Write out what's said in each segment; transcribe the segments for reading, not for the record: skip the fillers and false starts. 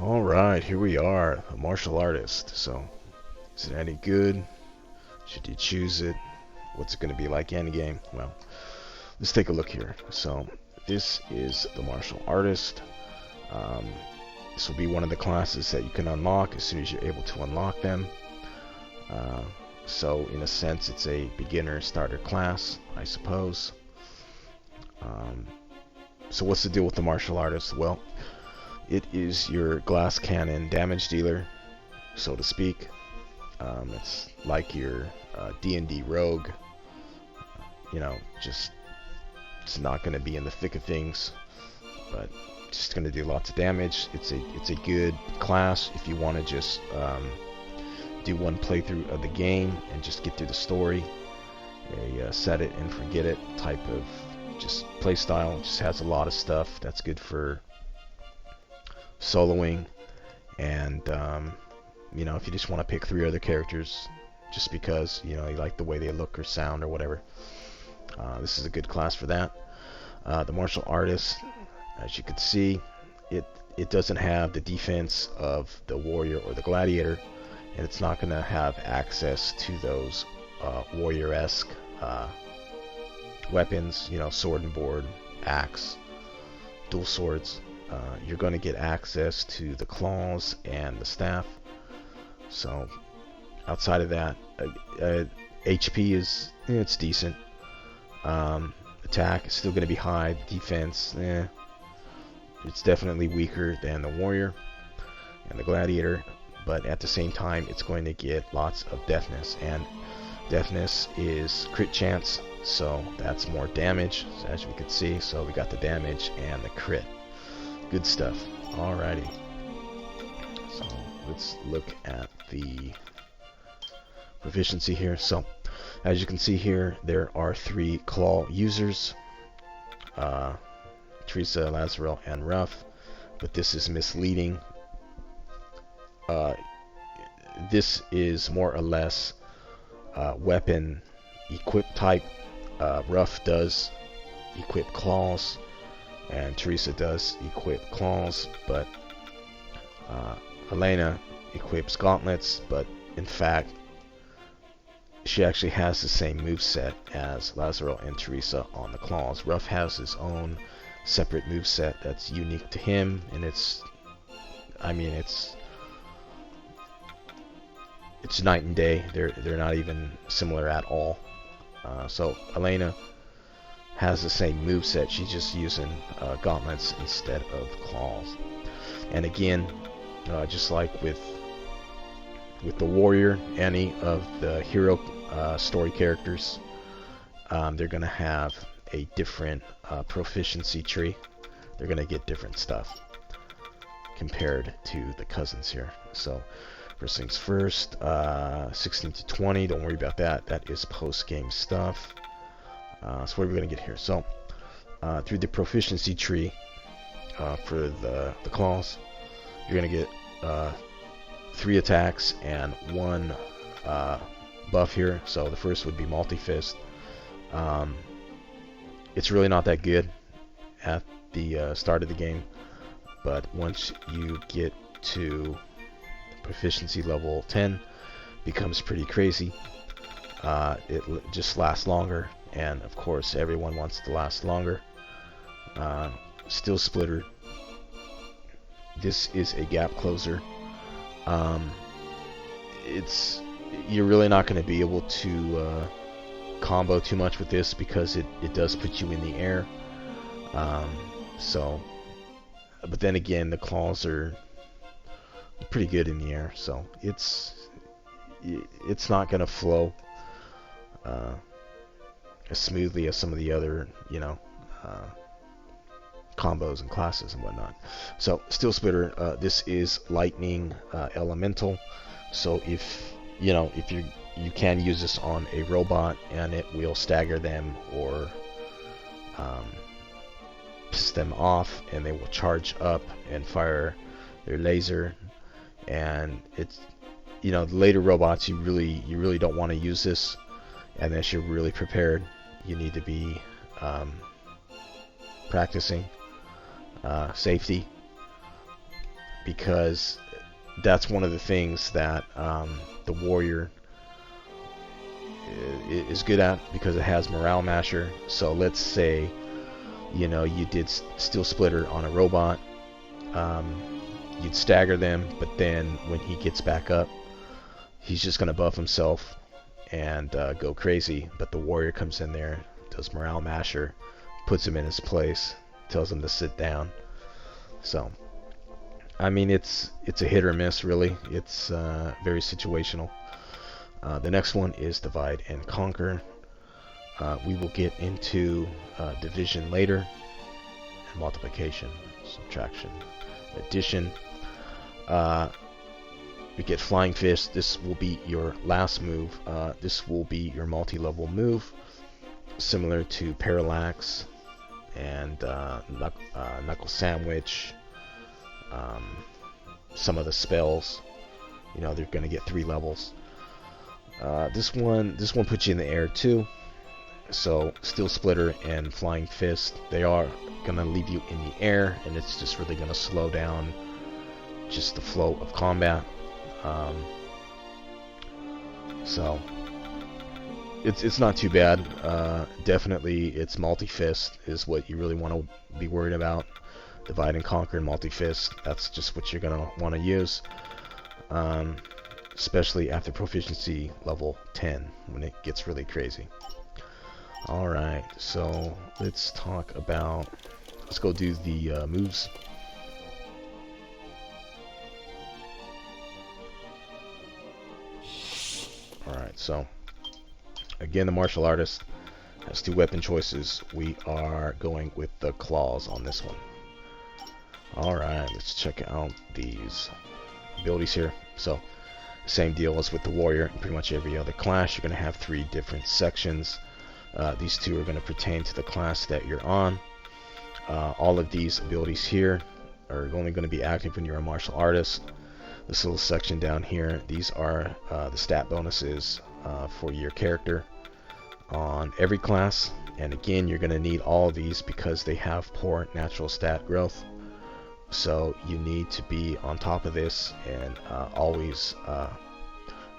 Alright, here we are, a martial artist. So, is it any good? Should you choose it? What's it going to be like endgame? Well, let's take a look here. So, this is the martial artist. Um, this will be one of the classes that you can unlock as soon as you're able to unlock them. So, in a sense, it's a beginner starter class, I suppose. So, what's the deal with the martial artist? Well, it is your glass cannon damage dealer, so to speak. It's like your D&D rogue. Just it's not going to be in the thick of things, but just going to do lots of damage. It's a good class if you want to just do one playthrough of the game and just get through the story. A set it and forget it type of just play style. It just has a lot of stuff that's good for soloing, and if you just want to pick 3 other characters just because you like the way they look or sound or whatever, this is a good class for that. The martial artist, as you can see, it doesn't have the defense of the warrior or the gladiator, and it's not going to have access to those warrior-esque weapons, sword and board, axe, dual swords. You're going to get access to the claws and the staff. So outside of that, HP is it's decent. Attack is still going to be high. Defense, it's definitely weaker than the warrior and the gladiator, but at the same time, it's going to get lots of deafness, and deafness is crit chance, so that's more damage, as we can see. So we got the damage and the crit. Good stuff. Alrighty. So let's look at the proficiency here. So as you can see here, there are 3 claw users, Teresa, Lazarel, and Ruff, but this is misleading. This is more or less weapon equip type. Ruff does equip claws, and Teresa does equip claws, but Elena equips gauntlets, but in fact she actually has the same moveset as Lazaro and Teresa on the claws. Ruff has his own separate moveset that's unique to him, and it's night and day. They're not even similar at all. So Elena has the same moveset. She's just using gauntlets instead of claws. And again, just like with the warrior, any of the hero story characters, they're going to have a different proficiency tree. They're going to get different stuff compared to the cousins here. So first things first, 16 to 20, don't worry about that. That is post-game stuff. So what are we going to get here? So through the proficiency tree for the claws, you're going to get 3 attacks and 1 buff here. So the first would be multi-fist. It's really not that good at the start of the game, but once you get to proficiency level 10, becomes pretty crazy. It just lasts longer, and of course everyone wants to last longer. Still splitter. This is a gap closer. You're really not going to be able to combo too much with this because it does put you in the air. But then again, the claws are pretty good in the air, so it's not going to flow as smoothly as some of the other combos and classes and whatnot. So Steel Splitter, this is lightning elemental, so if you can use this on a robot and it will stagger them or piss them off, and they will charge up and fire their laser. And it's the later robots, you really don't want to use this unless you're really prepared. You need to be practicing safety. because that's one of the things that the warrior is good at, because it has morale masher. So let's say, you know, you did steel splitter on a robot, you'd stagger them, but then when he gets back up, he's just going to buff himself and go crazy. But the warrior comes in there, does morale masher, puts him in his place, tells him to sit down. So I mean, it's a hit or miss, really. It's very situational. The next one is divide and conquer. We will get into division later, and multiplication, subtraction, addition. We get flying fist. This will be your last move. This will be your multi-level move, similar to parallax and knuckle sandwich. Some of the spells, you know, they're going to get 3 levels. This one puts you in the air too. So steel splitter and flying fist, they are going to leave you in the air, and it's just really going to slow down just the flow of combat. So it's not too bad. Definitely, it's multi-fist is what you really want to be worried about. Divide and conquer and multi-fist, that's just what you're gonna want to use, especially after proficiency level 10 when it gets really crazy. Alright, so let's go do the moves. Alright, so again, the martial artist has 2 weapon choices. We are going with the claws on this one. Alright, let's check out these abilities here. So, same deal as with the warrior. In pretty much every other class, you're going to have 3 different sections. These 2 are going to pertain to the class that you're on. All of these abilities here are only going to be active when you're a martial artist. This little section down here, these are the stat bonuses for your character on every class. And again, you're going to need all of these because they have poor natural stat growth. So you need to be on top of this and always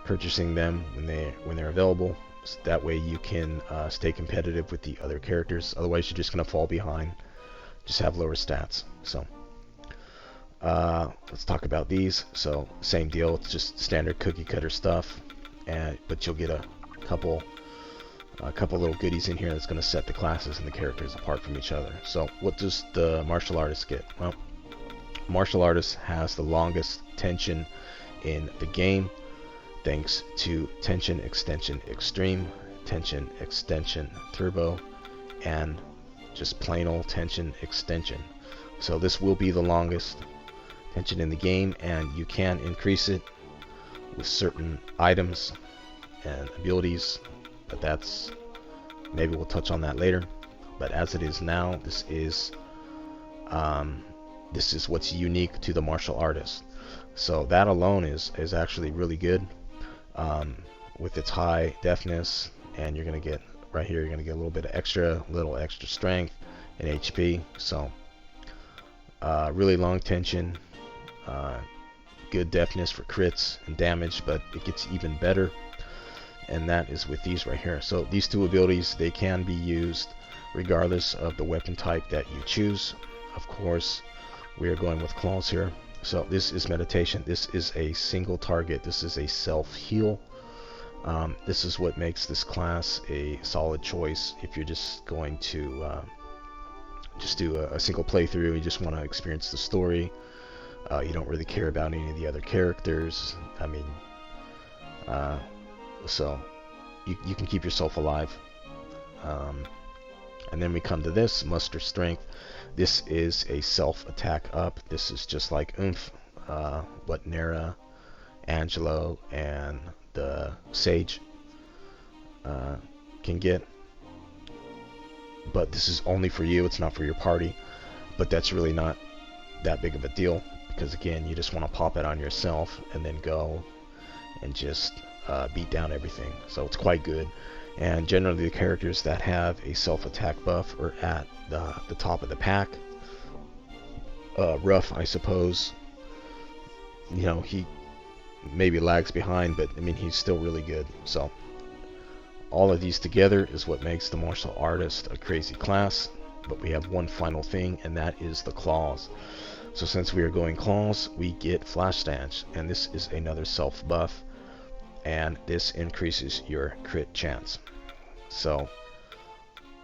purchasing them when they're available. So that way you can stay competitive with the other characters. Otherwise, you're just gonna fall behind. Just have lower stats. So let's talk about these. So same deal. It's just standard cookie cutter stuff, but you'll get a couple little goodies in here that's gonna set the classes and the characters apart from each other. So what does the martial artist get? Well, martial artist has the longest tension in the game, thanks to tension extension extreme, tension extension turbo, and just plain old tension extension. So this will be the longest tension in the game, and you can increase it with certain items and abilities, but maybe we'll touch on that later. But as it is now, this is what's unique to the martial artist. So that alone is actually really good with its high deftness, and you're gonna get right here. You're gonna get a little bit of extra strength and HP. So really long tension, good deftness for crits and damage, but it gets even better, and that is with these right here. So these 2 abilities, they can be used regardless of the weapon type that you choose. Of course, we are going with claws here. So this is meditation. This is a single target. This is a self-heal. This is what makes this class a solid choice if you're just going to just do a single playthrough. You just want to experience the story. You don't really care about any of the other characters. I mean, so you can keep yourself alive. And then we come to this, muster strength. This is a self-attack up. This is just like Oomph, what Nera, Angelo, and the Sage can get. But this is only for you, it's not for your party. But that's really not that big of a deal, because again, you just want to pop it on yourself and then go and just beat down everything. So it's quite good. And generally the characters that have a self-attack buff are at the top of the pack. Rough, I suppose, you know, he maybe lags behind, but I mean, he's still really good. So all of these together is what makes the martial artist a crazy class. But we have one final thing, and that is the claws. So since we are going claws, we get flash dance, and this is another self buff, and this increases your crit chance. So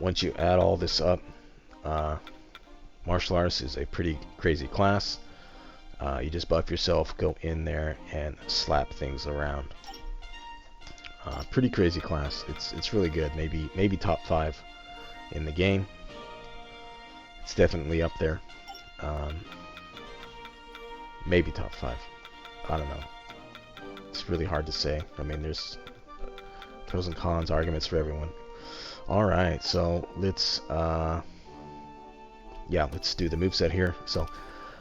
once you add all this up, martial arts is a pretty crazy class. You just buff yourself, go in there and slap things around. Pretty crazy class. It's really good. Maybe top 5 in the game. It's definitely up there. Maybe top 5. I don't know. It's really hard to say. I mean, there's pros and cons, arguments for everyone. Alright, so let's let's do the moveset here. So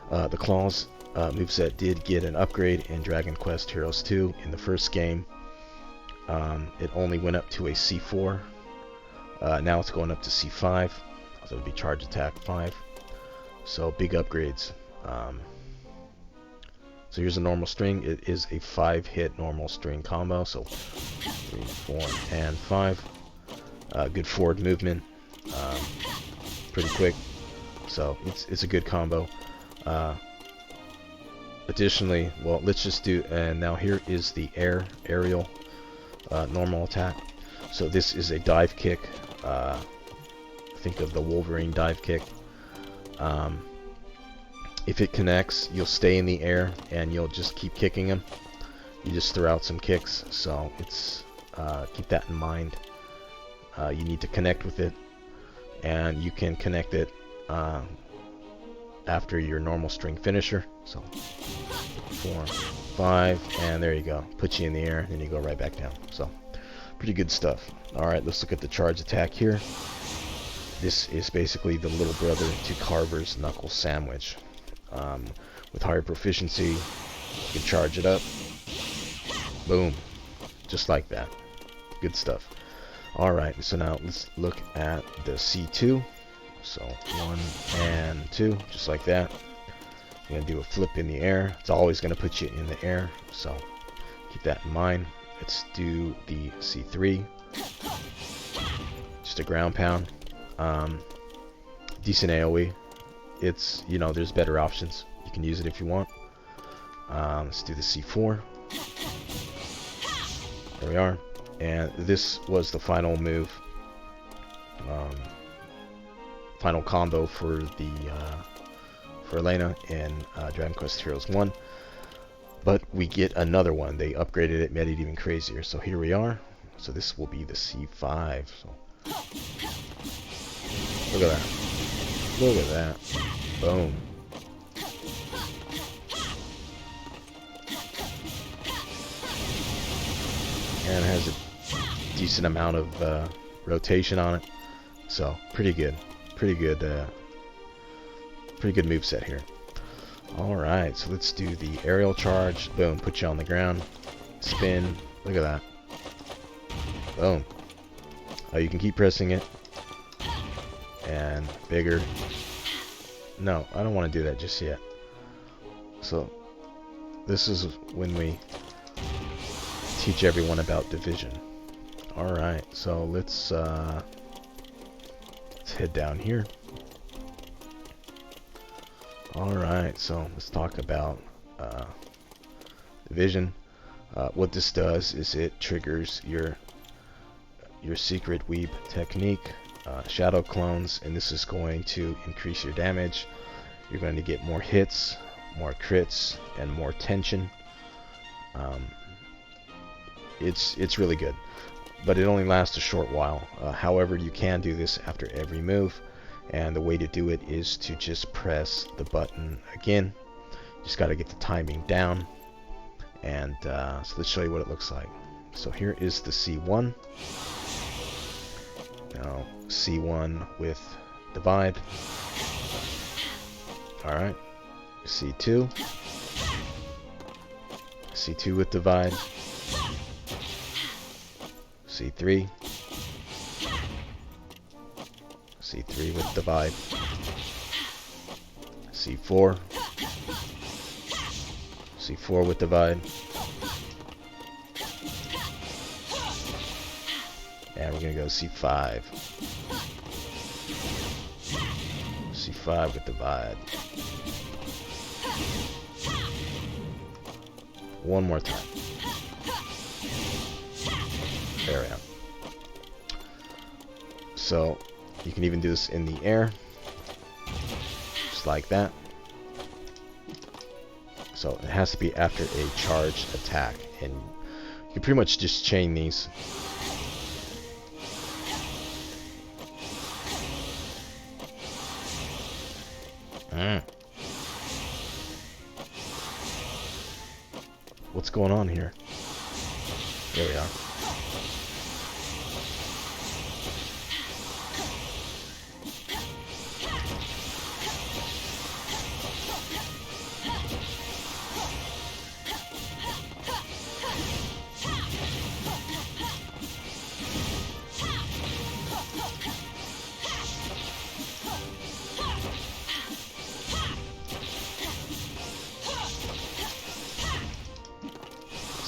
the claws moveset did get an upgrade in Dragon Quest Heroes 2 in the first game. It only went up to a C4. Now it's going up to C5. So it would be charge attack 5. So big upgrades. So here's a normal string. It is a 5-hit normal string combo. So 3, 4, and 5. Good forward movement. Pretty quick. So it's a good combo. Additionally, well, let's just do, and now here is the aerial normal attack. So this is a dive kick. Think of the Wolverine dive kick. If it connects, you'll stay in the air and you'll just keep kicking him. You just throw out some kicks, so it's keep that in mind. You need to connect with it, and you can connect it after your normal string finisher. So 4, 5, and there you go. Put you in the air, and then you go right back down. So pretty good stuff. Alright, let's look at the charge attack here. This is basically the little brother to Carver's Knuckle Sandwich. With higher proficiency, you can charge it up. Boom. Just like that. Good stuff. Alright, so now let's look at the C2. So 1 and 2, just like that. You're going to do a flip in the air. It's always going to put you in the air, so keep that in mind. Let's do the C3. Just a ground pound. Decent AoE. It's, you know, there's better options. You can use it if you want. Let's do the C4. There we are. And this was the final move. Final combo for the for Elena in Dragon Quest Heroes 1. But we get another one. They upgraded it, made it even crazier. So here we are. So this will be the C5. So look at that. Look at that. Boom. And it has a decent amount of rotation on it. So pretty good. Pretty good moveset here. Alright, so let's do the aerial charge. Boom, put you on the ground. Spin. Look at that. Boom. Oh, you can keep pressing it. And bigger. No, I don't want to do that just yet. So this is when we teach everyone about division. Alright, so let's head down here. Alright, so let's talk about division. What this does is it triggers your secret weeb technique, shadow clones, and this is going to increase your damage. You're going to get more hits, more crits, and more tension. It's really good, but it only lasts a short while. However, you can do this after every move, and the way to do it is to just press the button again. Just got to get the timing down, and so let's show you what it looks like. So here is the C1. Now C1 with divide. Alright, C2. C2 with divide. C3. C3 with divide. C4. C4 with divide. And we're going to go C5. C5 with divide. One more time. There we go. So you can even do this in the air. Just like that. So it has to be after a charged attack. And you can pretty much just chain these. What's going on here? There we are.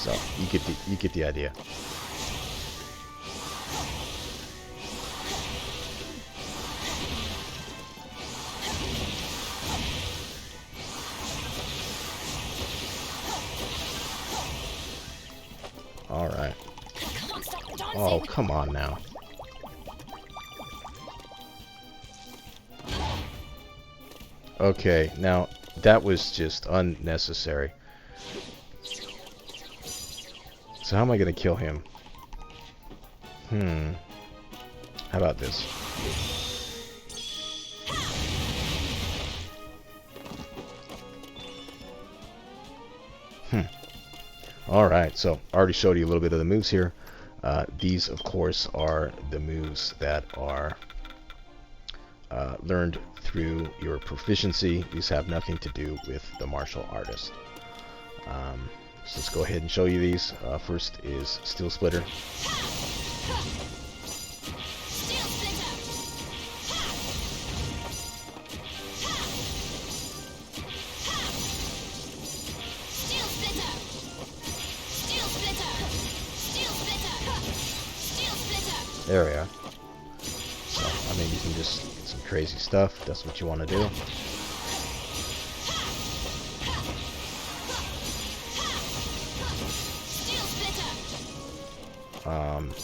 So you get the idea. All right. Oh, come on now. Okay, now that was just unnecessary. So how am I gonna kill him? How about this? Alright, so I already showed you a little bit of the moves here. These, of course, are the moves that are learned through your proficiency. These have nothing to do with the martial artist. So let's go ahead and show you these. First is Steel Splitter. There we are. So, I mean, you can just get some crazy stuff. If that's what you want to do.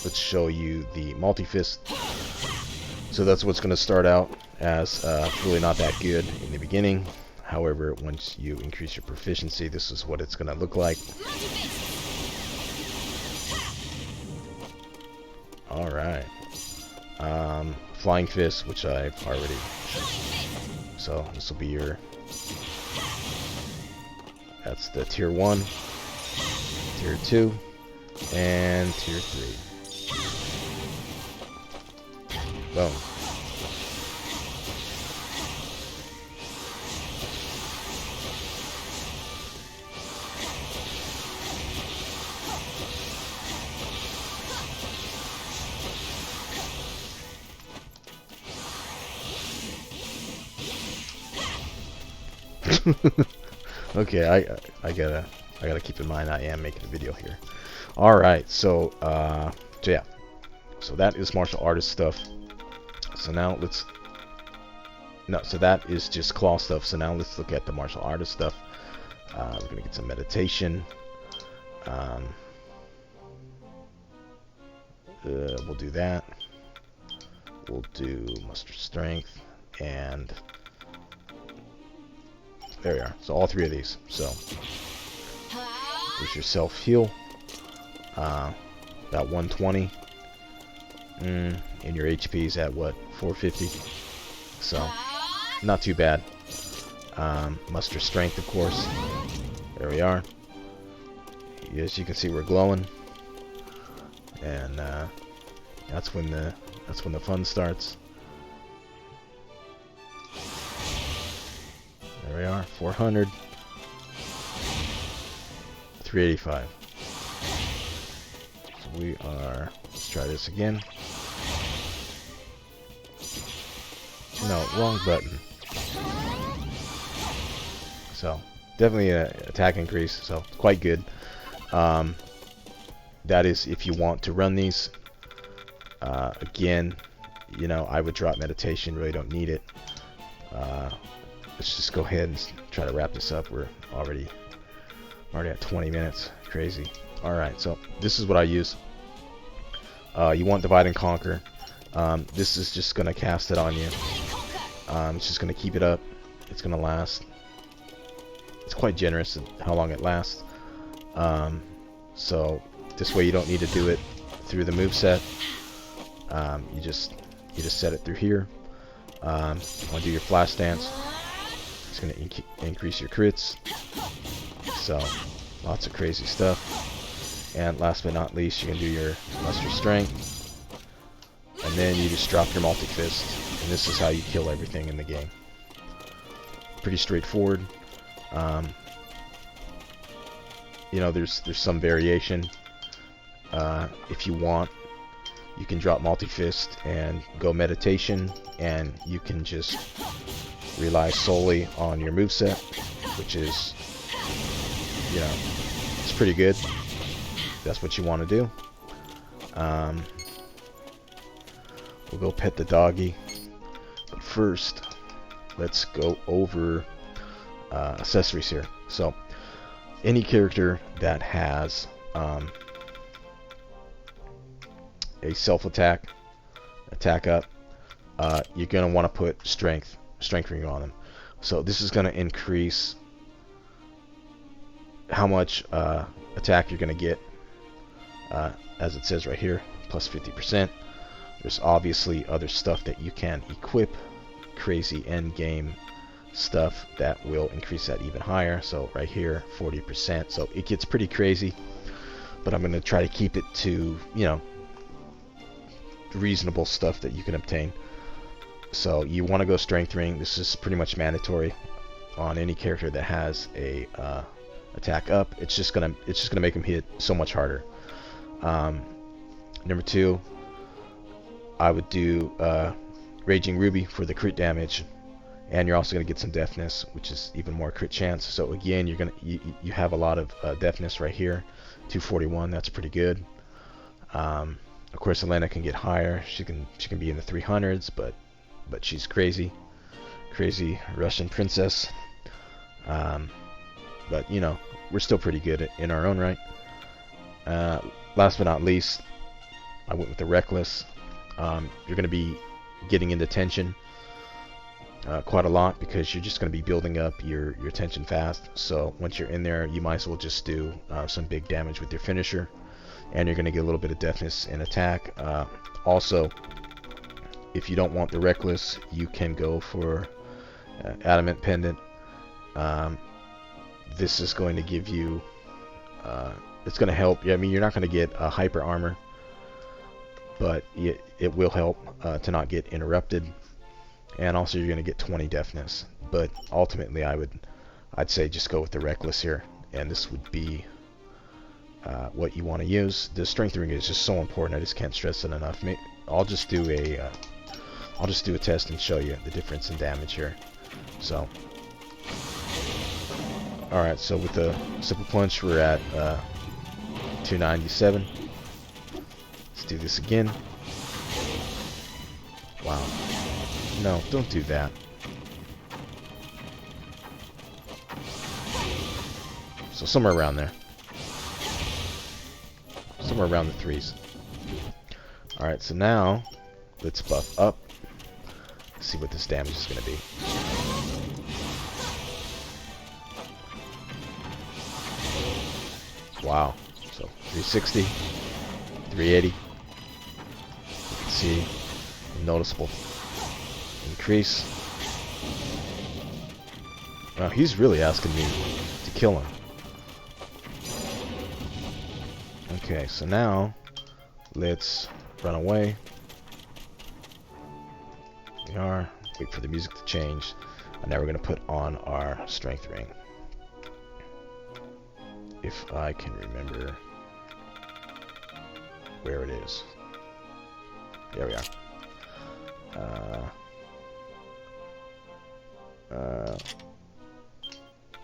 Let's show you the multi-fist. So that's what's going to start out as really not that good in the beginning. However, once you increase your proficiency, this is what it's going to look like. Alright. Flying Fist, which I've already shown. So this will be your... That's the Tier 1, Tier 2, and Tier 3. Boom. Okay, I gotta keep in mind I am making a video here. All right, so yeah, so that is martial artist stuff. So now so that is just claw stuff. So now let's look at the martial artist stuff. We're gonna get some meditation. We'll do that. We'll do muster strength, and there we are. So all three of these. So there's your self heal. About 120. And your HP is at what? 450. So not too bad. Muster strength, of course. There we are. As you can see, we're glowing, and that's when the fun starts. There we are, 400, 385. So we are, let's try this again. No, wrong button. So, definitely an attack increase, so quite good. That is if you want to run these. Again, you know, I would drop meditation. Really don't need it. Let's just go ahead and try to wrap this up. We're already at 20 minutes. Crazy. All right, so this is what I use. You want divide and conquer. This is just gonna cast it on you. It's just gonna keep it up. It's gonna last. It's quite generous in how long it lasts. So this way you don't need to do it through the moveset. You just set it through here. Want to do your flash dance. It's going to increase your crits. So lots of crazy stuff. And last but not least, you can do your muster strength. And then you just drop your multi-fist. And this is how you kill everything in the game. Pretty straightforward. You know, there's some variation. If you want, you can drop multi-fist and go meditation, and you can just rely solely on your moveset, which is, you know, it's pretty good. That's what you want to do. We'll go pet the doggy. But first, let's go over accessories here. So, any character that has a self-attack, attack up, you're going to want to put strength ring on them. So this is going to increase how much attack you're going to get, as it says right here, plus 50%. There's obviously other stuff that you can equip, crazy end game stuff that will increase that even higher. So right here, 40%. So it gets pretty crazy, but I'm going to try to keep it to, you know, reasonable stuff that you can obtain. So you want to go strength ring. This is pretty much mandatory on any character that has a attack up. It's just gonna make them hit so much harder. Number 2, I would do Raging Ruby for the crit damage, and you're also gonna get some deafness, which is even more crit chance. So again, you have a lot of deafness right here, 241. That's pretty good. Of course, Elena can get higher. She can be in the 300s, but she's crazy Russian princess. But you know, we're still pretty good in our own right. Last but not least, I went with the reckless. You're going to be getting into tension quite a lot, because you're just going to be building up your tension fast. So once you're in there, you might as well just do some big damage with your finisher, and you're going to get a little bit of deafness in attack. Also, if you don't want the reckless, you can go for adamant pendant. This is going to give you, it's going to help. I mean, you're not going to get a hyper armor, but it will help to not get interrupted. And also, you're going to get 20 deafness. But ultimately, I'd say just go with the reckless here, and this would be what you want to use. The strength ring is just so important. I just can't stress it enough. I'll just do a test and show you the difference in damage here. So, all right. So with the simple punch, we're at 297. Let's do this again. Wow. No, don't do that. So somewhere around there. Somewhere around the 3s. Alright, so now let's buff up. See what this damage is going to be. Wow. So 360, 380. You can see a noticeable increase. Wow, he's really asking me to kill him. Okay, so now let's run away. We are. Wait for the music to change. And now we're going to put on our strength ring. If I can remember where it is. There we are.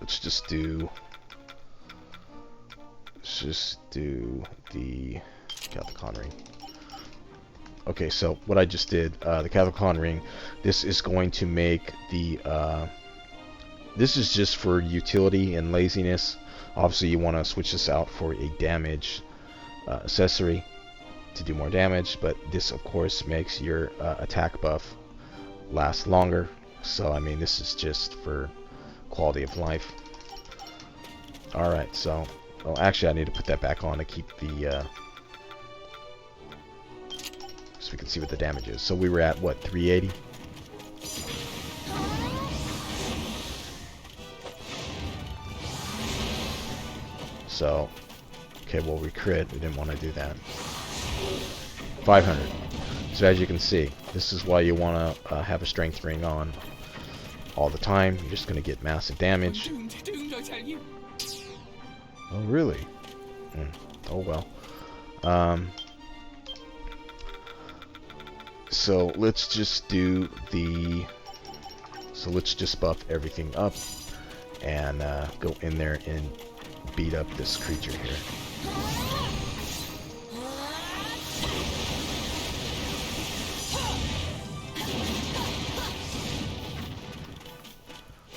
let's just do the Cathicon ring. Okay, so what I just did, the Cathicon ring, this is going to make the, this is just for utility and laziness. Obviously you want to switch this out for a damage accessory to do more damage, but this of course makes your attack buff last longer. So I mean, this is just for quality of life. Alright, so, well actually I need to put that back on to keep the, so we can see what the damage is. So we were at, what, 380? So, okay, well we crit, we didn't want to do that. 500. So as you can see, this is why you want to have a strength ring on all the time. You're just going to get massive damage. Oh really? Oh well. So let's just do the, so let's just buff everything up and go in there and beat up this creature here.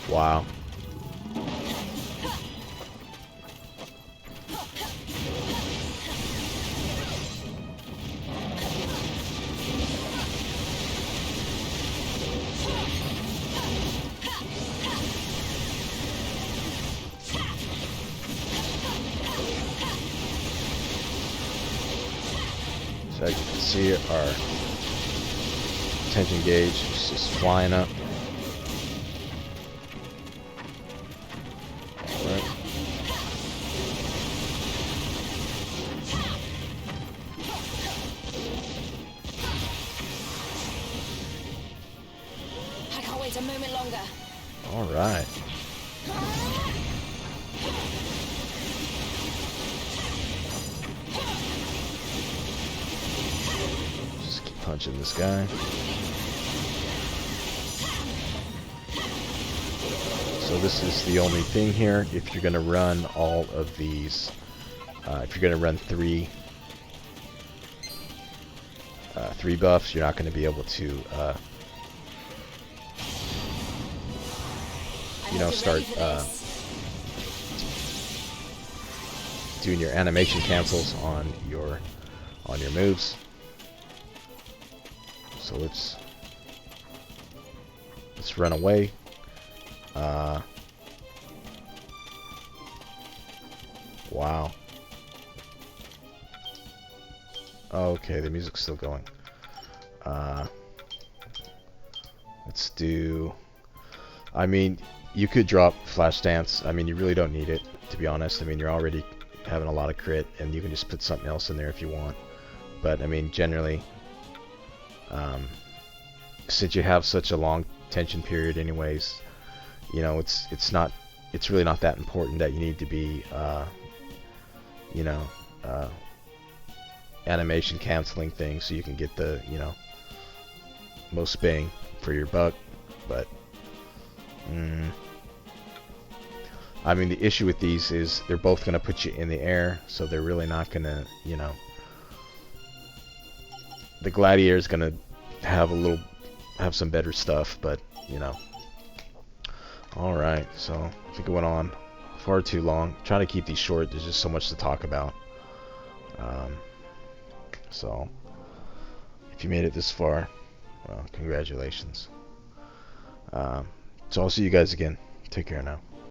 Wow. So as you can see, our attention gauge is just flying up. Alright. I can't wait a moment longer. Alright. Punching this guy. So this is the only thing here. If you're going to run all of these, if you're going to run three buffs, you're not going to be able to, you know, start doing your animation cancels on your moves. So let's run away. Wow. Okay, the music's still going. Let's do, I mean, you could drop Flash Dance. I mean, you really don't need it, to be honest. I mean, you're already having a lot of crit, and you can just put something else in there if you want. But, I mean, generally, since you have such a long tension period anyways, you know, it's really not that important that you need to be, you know, animation canceling things so you can get the, you know, most bang for your buck. But I mean, the issue with these is they're both going to put you in the air, so they're really not going to, you know, the Gladiator is going to have some better stuff, but, you know. Alright, so I think it went on far too long. Trying to keep these short, there's just so much to talk about. So, if you made it this far, well, congratulations. So I'll see you guys again. Take care now.